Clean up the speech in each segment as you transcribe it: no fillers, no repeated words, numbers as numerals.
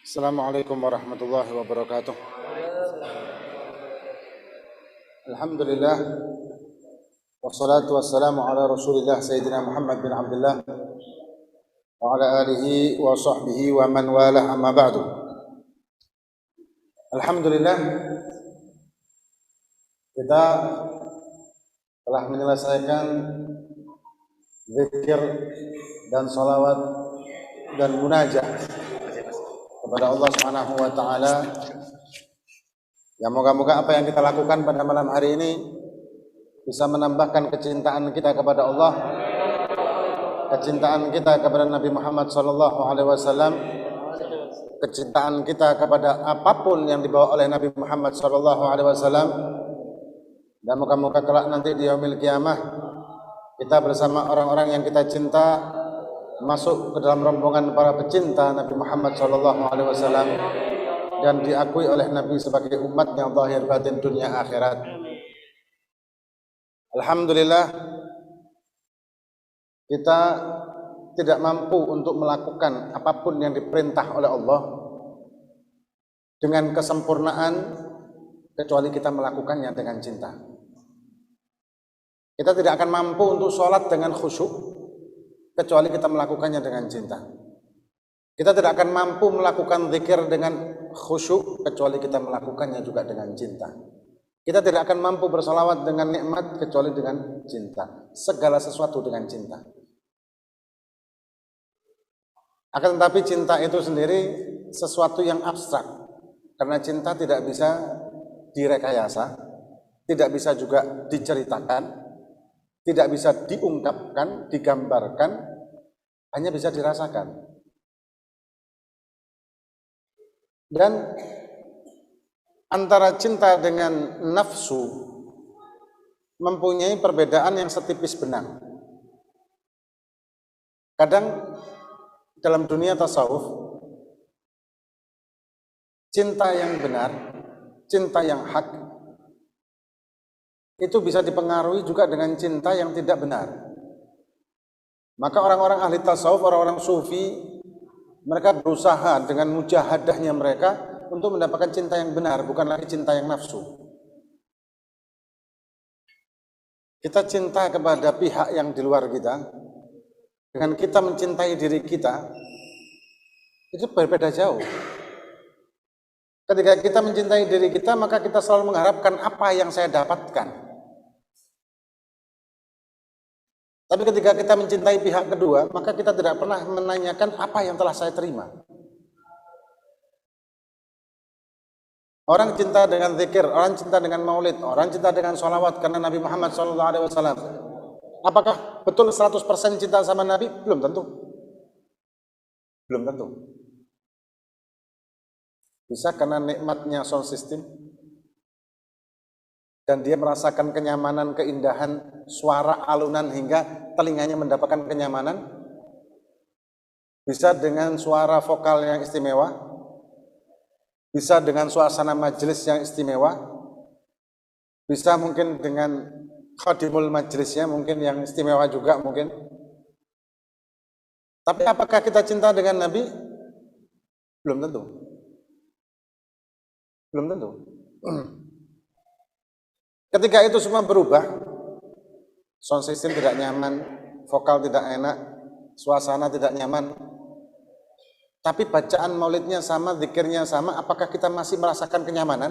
Assalamualaikum warahmatullahi wabarakatuh. Alhamdulillah wassalatu wassalamu ala Rasulillah Sayyidina Muhammad bin Abdullah wa ala alihi wa sahbihi wa man walah, amma ba'du. Alhamdulillah, kita telah menyelesaikan zikir dan salawat dan munajat kepada Allah Subhanahu wa taala. Ya, moga-moga apa yang kita lakukan pada malam hari ini bisa menambahkan kecintaan kita kepada Allah, kecintaan kita kepada Nabi Muhammad sallallahu alaihi wasallam, kecintaan kita kepada apapun yang dibawa oleh Nabi Muhammad sallallahu alaihi wasallam. Dan moga-moga kelak nanti di yaumil qiyamah kita bersama orang-orang yang kita cinta masuk ke dalam rombongan para pecinta Nabi Muhammad sallallahu alaihi wasallam dan diakui oleh Nabi sebagai umat yang zahir batin dunia akhirat. Alhamdulillah, kita tidak mampu untuk melakukan apapun yang diperintah oleh Allah dengan kesempurnaan kecuali kita melakukannya dengan cinta. Kita tidak akan mampu untuk sholat dengan khusyuk kecuali kita melakukannya dengan cinta. Kita tidak akan mampu melakukan zikir dengan khusyuk kecuali kita melakukannya juga dengan cinta. Kita tidak akan mampu bersalawat dengan nikmat kecuali dengan cinta. Segala sesuatu dengan cinta. Akan tetapi cinta itu sendiri sesuatu yang abstrak, karena cinta tidak bisa direkayasa, tidak bisa juga diceritakan, tidak bisa diungkapkan, digambarkan, hanya bisa dirasakan. Dan antara cinta dengan nafsu mempunyai perbedaan yang setipis benang. Kadang dalam dunia tasawuf, cinta yang benar, cinta yang hak, itu bisa dipengaruhi juga dengan cinta yang tidak benar. Maka orang-orang ahli tasawuf, orang-orang sufi, mereka berusaha dengan mujahadahnya mereka untuk mendapatkan cinta yang benar, bukan lagi cinta yang nafsu. Kita cinta kepada pihak yang di luar kita, dengan kita mencintai diri kita, itu berbeda jauh. Ketika kita mencintai diri kita, maka kita selalu mengharapkan apa yang saya dapatkan. Tapi ketika kita mencintai pihak kedua, maka kita tidak pernah menanyakan apa yang telah saya terima. Orang cinta dengan zikir, orang cinta dengan maulid, orang cinta dengan sholawat karena Nabi Muhammad SAW. Apakah betul 100% cinta sama Nabi? Belum tentu. Belum tentu. Bisa karena nikmatnya sound system, dan dia merasakan kenyamanan, keindahan suara alunan hingga telinganya mendapatkan kenyamanan. Bisa dengan suara vokal yang istimewa, bisa dengan suasana majelis yang istimewa, bisa mungkin dengan khadimul majelisnya mungkin yang istimewa juga mungkin. Tapi apakah kita cinta dengan Nabi? Belum tentu. Belum tentu. Ketika itu semua berubah, sound system tidak nyaman, vokal tidak enak, suasana tidak nyaman, tapi bacaan maulidnya sama, zikirnya sama, apakah kita masih merasakan kenyamanan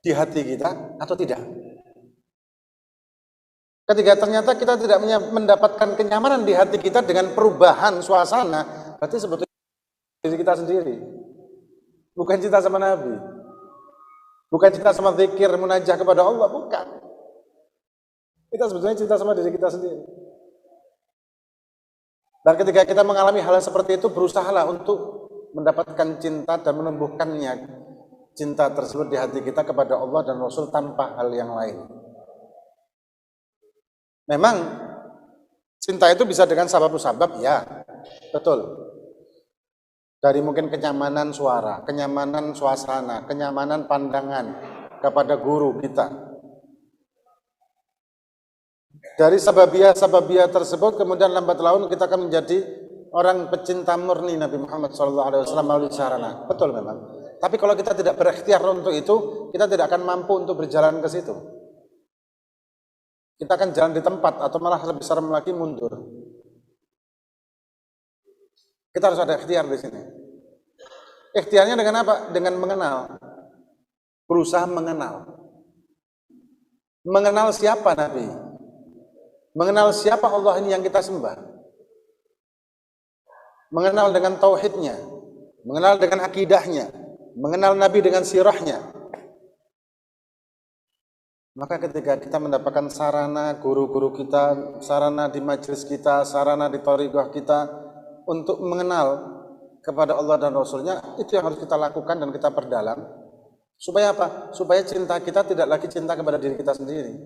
di hati kita atau tidak? Ketika ternyata kita tidak mendapatkan kenyamanan di hati kita dengan perubahan suasana, berarti sebetulnya diri kita sendiri, bukan cinta sama Nabi. Bukan cinta sama zikir, munajah kepada Allah, bukan. Kita sebetulnya cinta sama diri kita sendiri. Dan ketika kita mengalami hal seperti itu, berusahalah untuk mendapatkan cinta dan menumbuhkannya cinta tersebut di hati kita kepada Allah dan Rasul tanpa hal yang lain. Memang cinta itu bisa dengan sabab-sabab, ya, betul. Dari mungkin kenyamanan suara, kenyamanan suasana, kenyamanan pandangan kepada guru kita. Dari sababiyah tersebut, kemudian lambat laun kita akan menjadi orang pecinta murni Nabi Muhammad SAW melalui sarana. Betul memang. Tapi kalau kita tidak berikhtiar untuk itu, kita tidak akan mampu untuk berjalan ke situ. Kita akan jalan di tempat atau malah lebih serem lagi mundur. Kita harus ada ikhtiar di sini. Ikhtiarnya dengan apa? Dengan mengenal. Berusaha mengenal. Mengenal siapa Nabi? Mengenal siapa Allah ini yang kita sembah? Mengenal dengan tauhidnya, mengenal dengan akidahnya, mengenal Nabi dengan sirahnya. Maka ketika kita mendapatkan sarana guru-guru kita, sarana di majelis kita, sarana di thariqah kita untuk mengenal kepada Allah dan Rasulnya, itu yang harus kita lakukan dan kita perdalam. Supaya apa? Supaya cinta kita tidak lagi cinta kepada diri kita sendiri.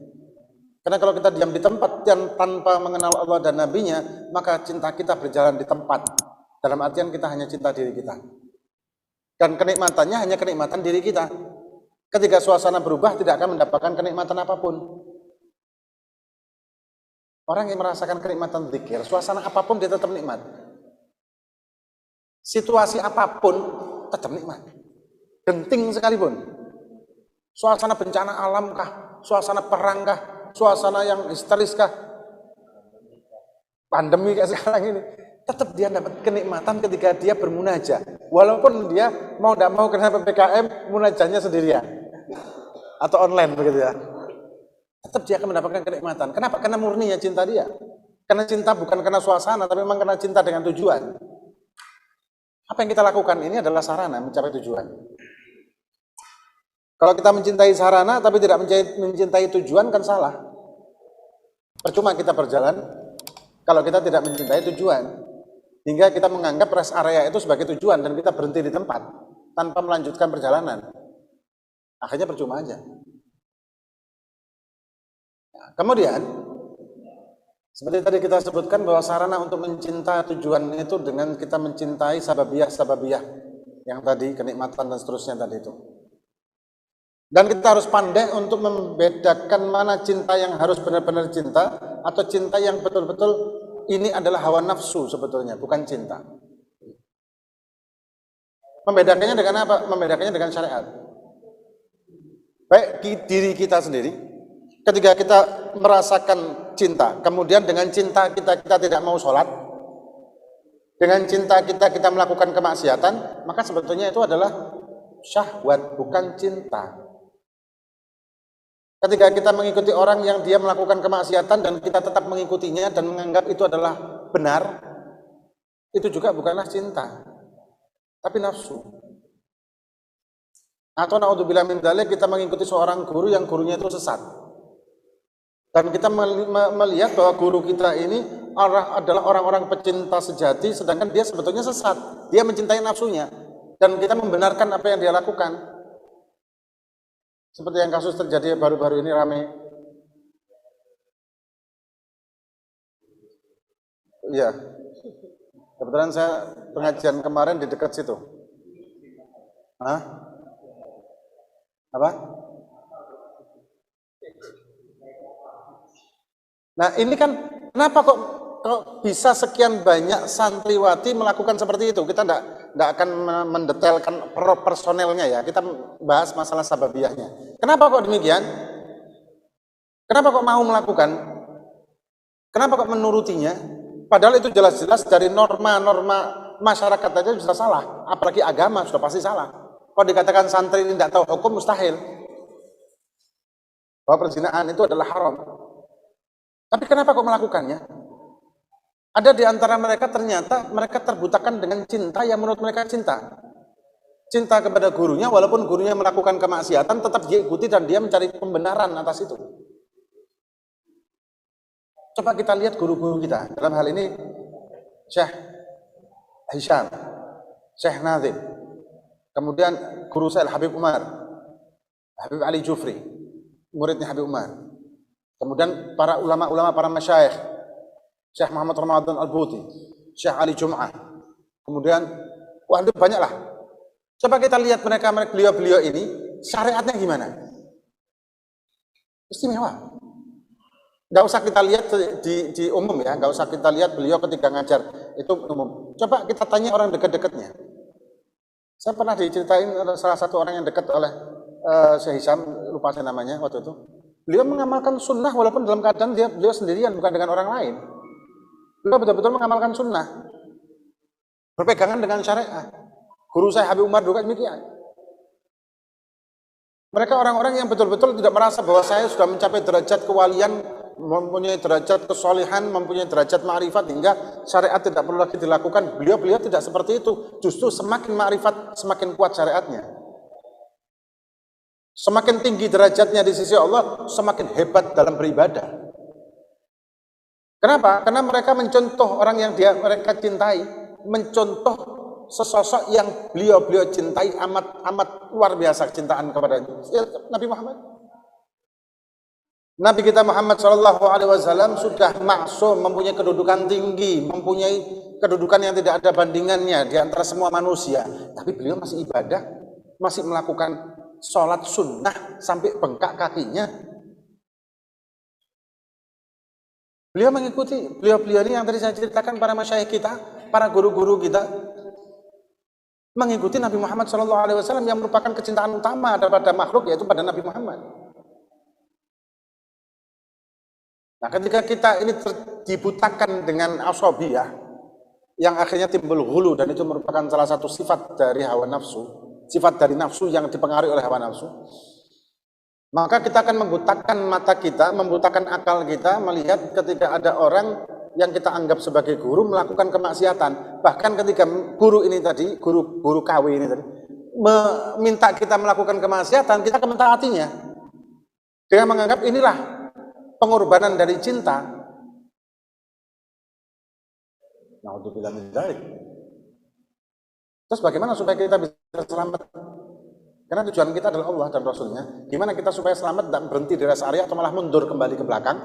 Karena kalau kita diam di tempat dan tanpa mengenal Allah dan Nabi-Nya, maka cinta kita berjalan di tempat. Dalam artian kita hanya cinta diri kita. Dan kenikmatannya hanya kenikmatan diri kita. Ketika suasana berubah, tidak akan mendapatkan kenikmatan apapun. Orang yang merasakan kenikmatan zikir, suasana apapun dia tetap nikmat. Situasi apapun tetap nikmat. Genting sekalipun. Suasana bencana alam kah? Suasana perang kah? Suasana yang histeris kah? Pandemi kayak sekarang ini. Tetap dia dapat kenikmatan ketika dia bermunajat. Walaupun dia mau tidak mau kena PPKM, munajatnya sendirian. Atau online begitu ya. Tetap dia akan mendapatkan kenikmatan. Kenapa? Karena murninya cinta dia. Karena cinta bukan karena suasana, tapi memang karena cinta dengan tujuan. Apa yang kita lakukan ini adalah sarana mencapai tujuan. Kalau kita mencintai sarana tapi tidak mencintai tujuan kan salah. Percuma kita berjalan kalau kita tidak mencintai tujuan. Hingga kita menganggap rest area itu sebagai tujuan dan kita berhenti di tempat tanpa melanjutkan perjalanan. Akhirnya percuma aja. Nah, kemudian seperti tadi kita sebutkan bahwa sarana untuk mencintai tujuan itu dengan kita mencintai sababiyah yang tadi, kenikmatan dan seterusnya tadi itu. Dan kita harus pandai untuk membedakan mana cinta yang harus benar-benar cinta atau cinta yang betul-betul ini adalah hawa nafsu sebetulnya, bukan cinta. Membedakannya dengan apa? Membedakannya dengan syariat. Baik diri kita sendiri, ketika kita merasakan cinta, kemudian dengan cinta kita tidak mau sholat, dengan cinta kita melakukan kemaksiatan, maka sebetulnya itu adalah syahwat, bukan cinta. Ketika kita mengikuti orang yang dia melakukan kemaksiatan dan kita tetap mengikutinya dan menganggap itu adalah benar, itu juga bukanlah cinta, tapi nafsu. Atau naudzubillah min dzalik, kita mengikuti seorang guru yang gurunya itu sesat. Dan kita melihat bahwa guru kita ini adalah orang-orang pecinta sejati, sedangkan dia sebetulnya sesat. Dia mencintai nafsunya. Dan kita membenarkan apa yang dia lakukan. Seperti yang kasus terjadi baru-baru ini ramai. Iya. Kebetulan saya pengajian kemarin di dekat situ. Hah? Apa? Nah ini kan kenapa kok bisa sekian banyak santriwati melakukan seperti itu? Kita tidak akan mendetailkan personelnya ya. Kita bahas masalah sababiyahnya. Kenapa kok demikian? Kenapa kok mau melakukan? Kenapa kok menurutinya? Padahal itu jelas-jelas dari norma-norma masyarakat aja sudah salah. Apalagi agama sudah pasti salah. Kalau dikatakan santri ini tidak tahu hukum, mustahil. Bahwa perzinahan itu adalah haram. Tapi kenapa kok melakukannya? Ada di antara mereka ternyata mereka terbutakan dengan cinta yang menurut mereka cinta. Cinta kepada gurunya, walaupun gurunya melakukan kemaksiatan, tetap dia ikuti dan dia mencari pembenaran atas itu. Coba kita lihat guru-guru kita. Dalam hal ini, Syekh Hisham, Syekh Nazim, kemudian guru saya Habib Umar, Habib Ali Jufri, muridnya Habib Umar. Kemudian para ulama-ulama, para masyayikh, Syekh Muhammad Ramadan Al-Buti, Syekh Ali Jum'ah. Kemudian Wah, itu banyak lah. Coba kita lihat beliau-beliau ini, syariatnya gimana? Istimewa. Nggak usah kita lihat di umum ya, nggak usah kita lihat beliau ketika ngajar, itu umum. Coba kita tanya orang dekat-dekatnya. Saya pernah diceritain salah satu orang yang dekat oleh Syekh Hisham, lupa saya namanya waktu itu. Beliau mengamalkan sunnah walaupun dalam keadaan beliau sendirian, bukan dengan orang lain. Beliau betul-betul mengamalkan sunnah, berpegangan dengan syariat. Guru saya Habib Umar juga demikian. Mereka orang-orang yang betul-betul tidak merasa bahwa saya sudah mencapai derajat kewalian, mempunyai derajat kesolehan, mempunyai derajat ma'rifat hingga syariat tidak perlu lagi dilakukan. Beliau tidak seperti itu. Justru semakin ma'rifat, semakin kuat syariatnya. Semakin tinggi derajatnya di sisi Allah, semakin hebat dalam beribadah. Kenapa? Karena mereka mencontoh orang yang mereka cintai, mencontoh sesosok yang beliau cintai amat luar biasa kecintaan kepada Nabi Muhammad. Nabi kita Muhammad SAW sudah maksum, mempunyai kedudukan tinggi, mempunyai kedudukan yang tidak ada bandingannya di antara semua manusia. Tapi beliau masih ibadah, masih melakukan sholat sunnah sampai bengkak kakinya. Beliau mengikuti, beliau ini yang tadi saya ceritakan, para masyayikh kita, para guru-guru kita, mengikuti Nabi Muhammad SAW yang merupakan kecintaan utama daripada makhluk, yaitu pada Nabi Muhammad. Nah, ketika kita ini dibutakan dengan asabiyah yang akhirnya timbul hulu, dan itu merupakan salah satu sifat dari hawa nafsu, sifat dari nafsu yang dipengaruhi oleh hawa nafsu, maka kita akan membutakan mata kita, membutakan akal kita melihat ketika ada orang yang kita anggap sebagai guru melakukan kemaksiatan. Bahkan ketika guru ini tadi, guru KW ini tadi meminta kita melakukan kemaksiatan, kita akan mentaatinya dengan menganggap inilah pengorbanan dari cinta. Naudzubillah min dzalik. Terus bagaimana supaya kita bisa selamat? Karena tujuan kita adalah Allah dan Rasulnya. Gimana kita supaya selamat dan berhenti di rest area atau malah mundur kembali ke belakang?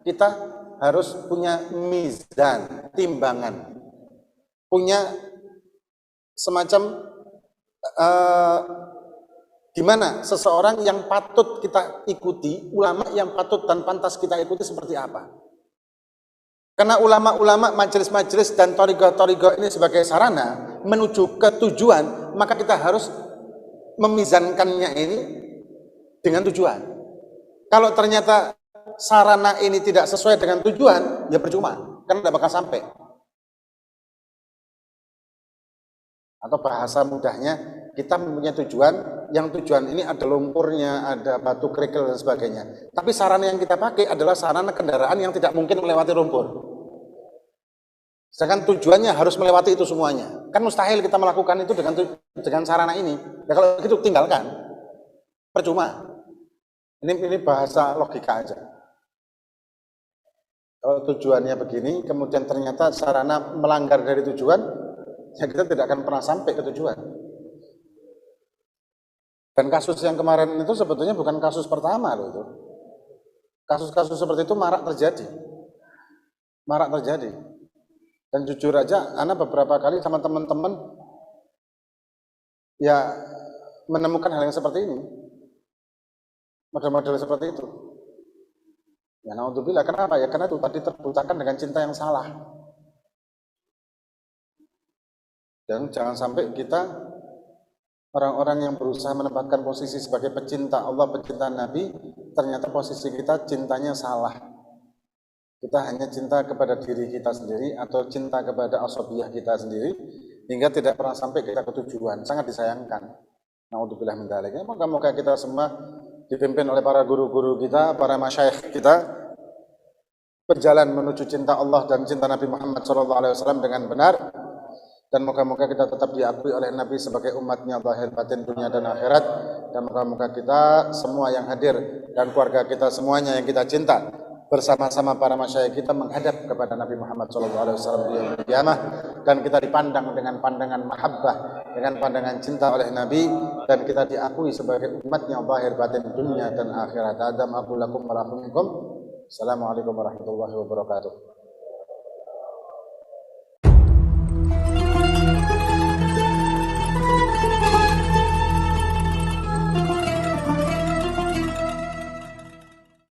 Kita harus punya mizan, timbangan, punya semacam gimana seseorang yang patut kita ikuti, ulama yang patut dan pantas kita ikuti seperti apa. Karena ulama-ulama, majelis-majelis dan torigo-torigo ini sebagai sarana menuju ke tujuan, maka kita harus memizankannya ini dengan tujuan. Kalau ternyata sarana ini tidak sesuai dengan tujuan, ya percuma, karena tidak bakal sampai. Atau bahasa mudahnya, kita mempunyai tujuan, yang tujuan ini ada lumpurnya, ada batu kerikil dan sebagainya. Tapi sarana yang kita pakai adalah sarana kendaraan yang tidak mungkin melewati lumpur. Sedangkan tujuannya harus melewati itu semuanya. Kan mustahil kita melakukan itu dengan sarana ini. Ya kalau gitu tinggalkan, percuma. Ini bahasa logika aja. Kalau tujuannya begini, kemudian ternyata sarana melanggar dari tujuan, ya kita tidak akan pernah sampai ke tujuan. Dan kasus yang kemarin itu sebetulnya bukan kasus pertama loh itu. Kasus-kasus seperti itu marak terjadi. Dan jujur aja, Ana beberapa kali sama teman-teman ya menemukan hal yang seperti ini. Model-model seperti itu. Ya naudzubillah, kenapa? Ya karena itu tadi terbutakan dengan cinta yang salah. Dan jangan sampai kita orang-orang yang berusaha menempatkan posisi sebagai pecinta Allah, pecinta Nabi, ternyata posisi kita cintanya salah. Kita hanya cinta kepada diri kita sendiri atau cinta kepada asabiyah kita sendiri, hingga tidak pernah sampai kita ke tujuan. Sangat disayangkan. Naudzubillah min dzalik. Moga-moga kita semua dipimpin oleh para guru-guru kita, para masyayikh kita, berjalan menuju cinta Allah dan cinta Nabi Muhammad SAW dengan benar. Dan moga-moga kita tetap diakui oleh Nabi sebagai umatnya zahir batin dunia dan akhirat. Dan moga-moga kita semua yang hadir dan keluarga kita semuanya yang kita cinta bersama-sama para masyayikh kita menghadap kepada Nabi Muhammad SAW di yaumil qiyamah, dan kita dipandang dengan pandangan mahabbah, dengan pandangan cinta oleh Nabi, dan kita diakui sebagai umatnya zahir batin dunia dan akhirat. Adam aku lakum wa lakum. Assalamualaikum warahmatullahi wabarakatuh.